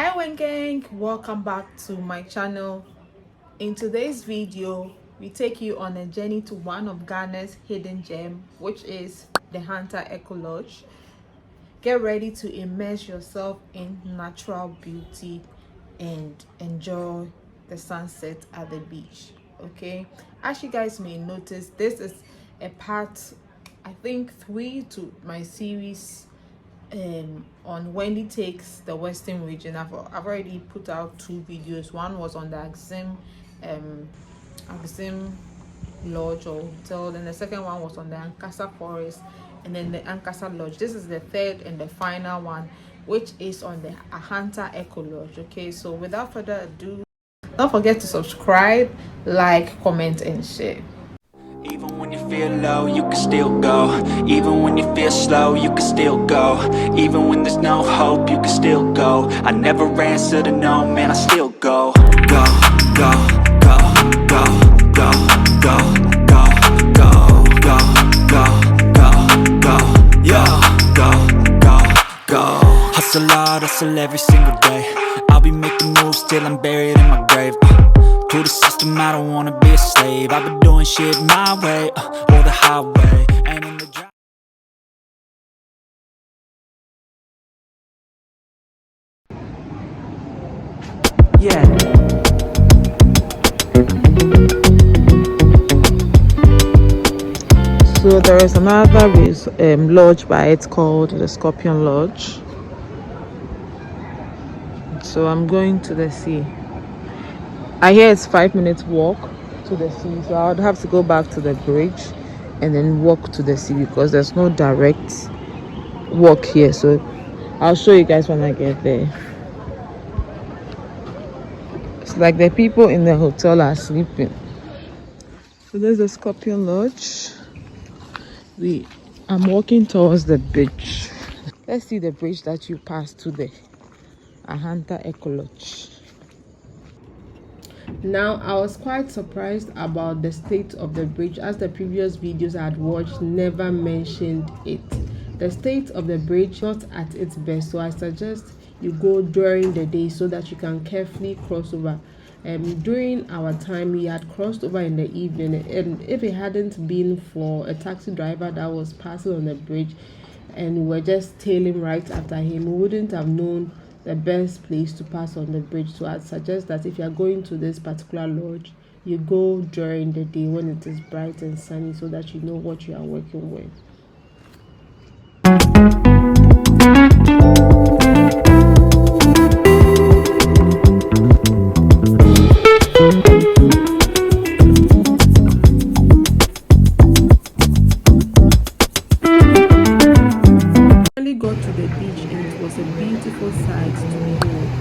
Hi gang, welcome back to my channel. In today's video we take you on a journey to one of Ghana's hidden gem, which is the Ahanta Eco Lodge. Get ready to immerse yourself in natural beauty and enjoy the sunset at the beach. Okay, as you guys may notice, this is a part, I think 3 to my series on Wendy takes the Western region. I've already put out 2 videos. One was on the Axim Lodge or hotel, then the second one was on the Ankasa Forest, and then the Ankasa Lodge. This is the third and the final one, which is on the Ahanta Eco Lodge. Okay, so without further ado, don't forget to subscribe, like, comment and share. Even when you feel low, you can still go. Even when you feel slow, you can still go. Even when there's no hope, you can still go. I never answer to no, man, I still go. Go, go, go, go, go, go, go, go, go, go, go, go, yo, go, go, go. Hustle hard, hustle every single day. I'll be making moves till I'm buried in my grave. To the system, I don't wanna be a slave. I've been doing shit my way, or the highway. And in the drive. Yeah. So there is another lodge by it's called the Scorpion Lodge. So I'm going to the sea. I hear it's 5 minutes walk to the sea, so I would have to go back to the bridge and then walk to the sea because there's no direct walk here. So I'll show you guys when I get there. It's like the people in the hotel are sleeping. So there's the Scorpion Lodge. I'm walking towards the bridge. Let's see the bridge that you pass to the Ahanta Eco Lodge. Now, I was quite surprised about the state of the bridge, as the previous videos I had watched never mentioned it. The state of the bridge not at its best, so I suggest you go during the day so that you can carefully cross over. During our time, we had crossed over in the evening, and if it hadn't been for a taxi driver that was passing on the bridge and we were just tailing right after him, we wouldn't have known the best place to pass on the bridge. So I'd suggest that if you're going to this particular lodge, you go during the day when it is bright and sunny so that you know what you are working with.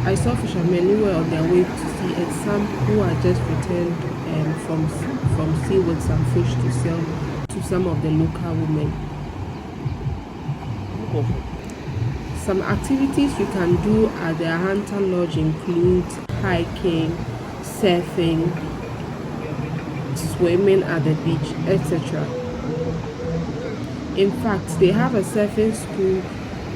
I saw fishermen who were on their way to sea and some who had just returned from sea with some fish to sell to some of the local women. Some activities you can do at the Ahanta Lodge include hiking, surfing, swimming at the beach, etc. In fact, they have a surfing school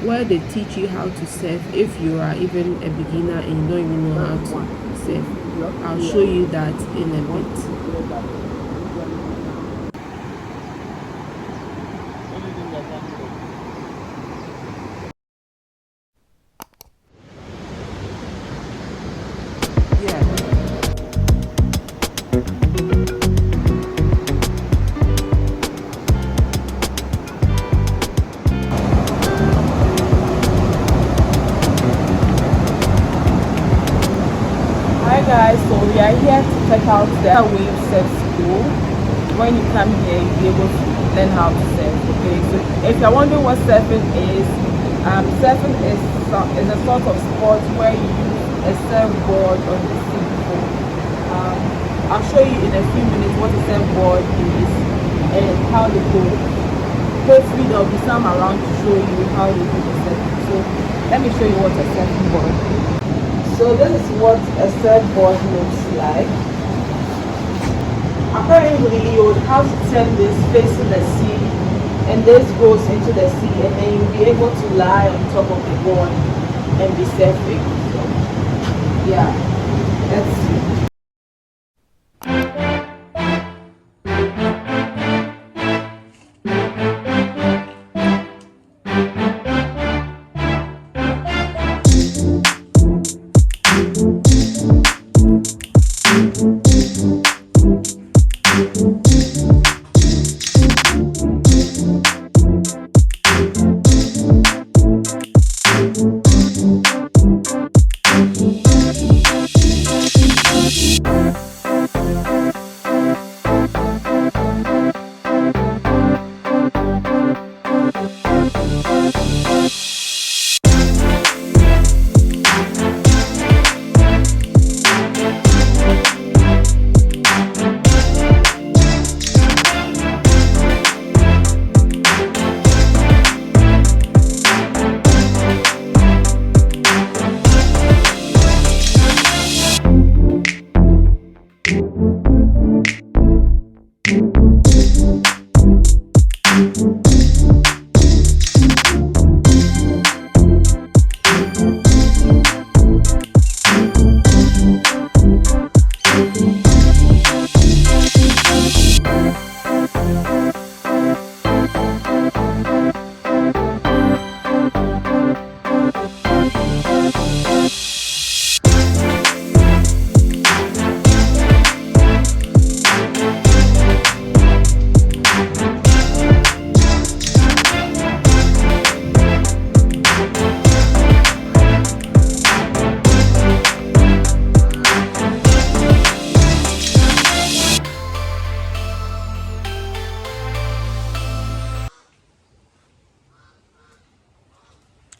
where they teach you how to surf if you are even a beginner and you don't even know how to surf. I'll show you that in a bit. Guys, so we are here to check out the wave surf school. When you come here, you'll be able to learn how to surf. Okay, so if you're wondering what surfing is a sort of sport where you use a surfboard on the sea before. I'll show you in a few minutes what a surfboard is and how they go. Hopefully there'll be some around to show you how they do the surfing. So let me show you what a surfing board is. So this is what a surfboard looks like. Apparently you would have to turn this facing the sea, and this goes into the sea, and then you'll be able to lie on top of the board and be surfing. So, yeah, let's see.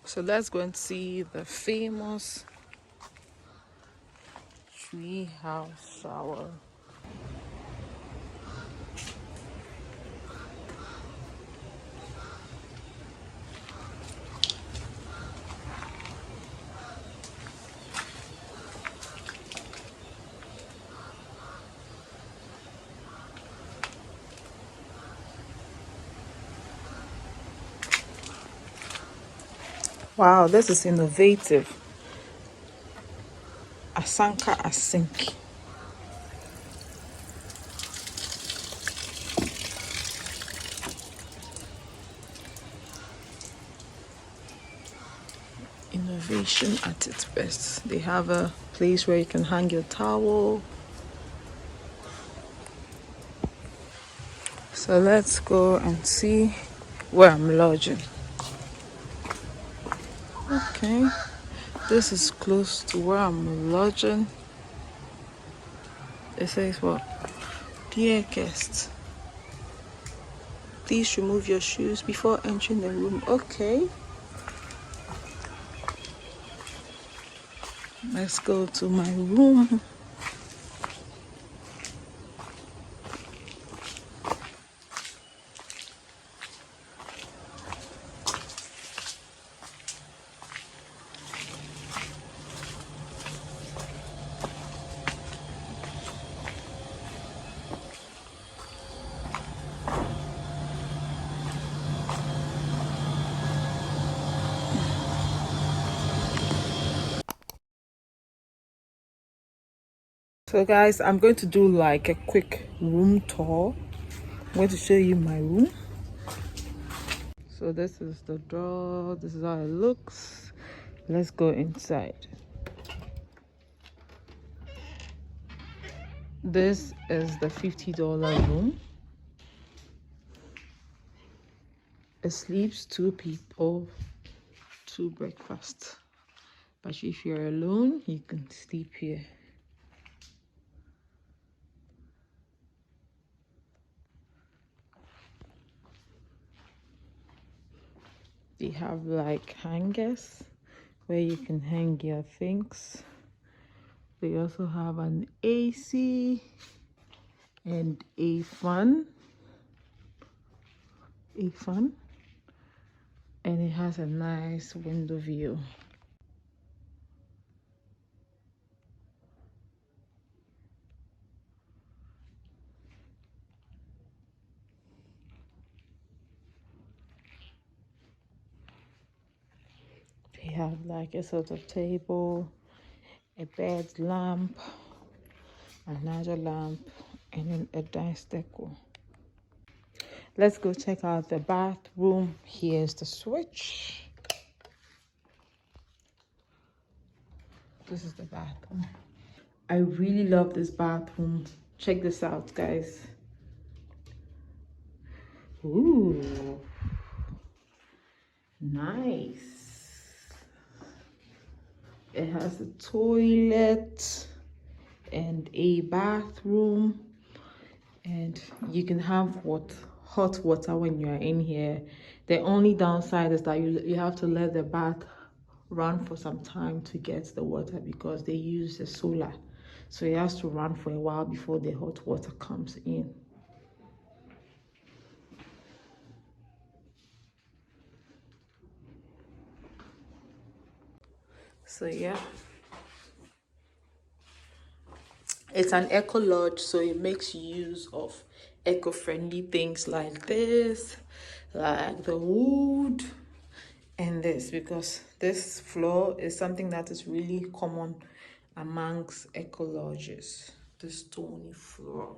So let's go and see the famous tree house shower. Wow, this is innovative. Asanka Asink. Innovation at its best. They have a place where you can hang your towel. So let's go and see where I'm lodging. Okay, this is close to where I'm lodging. It says what? Dear guests, please remove your shoes before entering the room. Okay. Let's go to my room. So guys, I'm going to do like a quick room tour. I'm going to show you my room. So this is the door. This is how it looks. Let's go inside. This is the $50 room. It sleeps 2 people, 2 breakfasts. But if you're alone, you can sleep here. They have like hangers where you can hang your things. They also have an AC and a fan. And it has a nice window view. They have like a sort of table, a bed lamp, another lamp, and then a nice decor. Let's go check out the bathroom. Here's the switch. This is the bathroom. I really love this bathroom. Check this out, guys. Ooh, nice. It has a toilet and a bathroom, and you can have hot water when you are in here. The only downside is that you have to let the bath run for some time to get the water, because they use the solar, so it has to run for a while before the hot water comes in. So yeah, it's an eco lodge, so it makes use of eco-friendly things like this, like the wood and this, because this floor is something that is really common amongst eco lodges, the stony floor.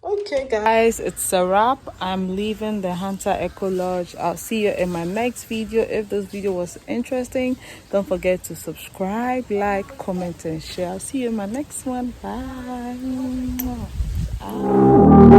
Okay guys, it's a wrap. I'm leaving the Ahanta Eco Lodge. I'll see you in my next video. If this video was interesting, don't forget to subscribe, like, comment and share. I'll see you in my next one. Bye. Bye.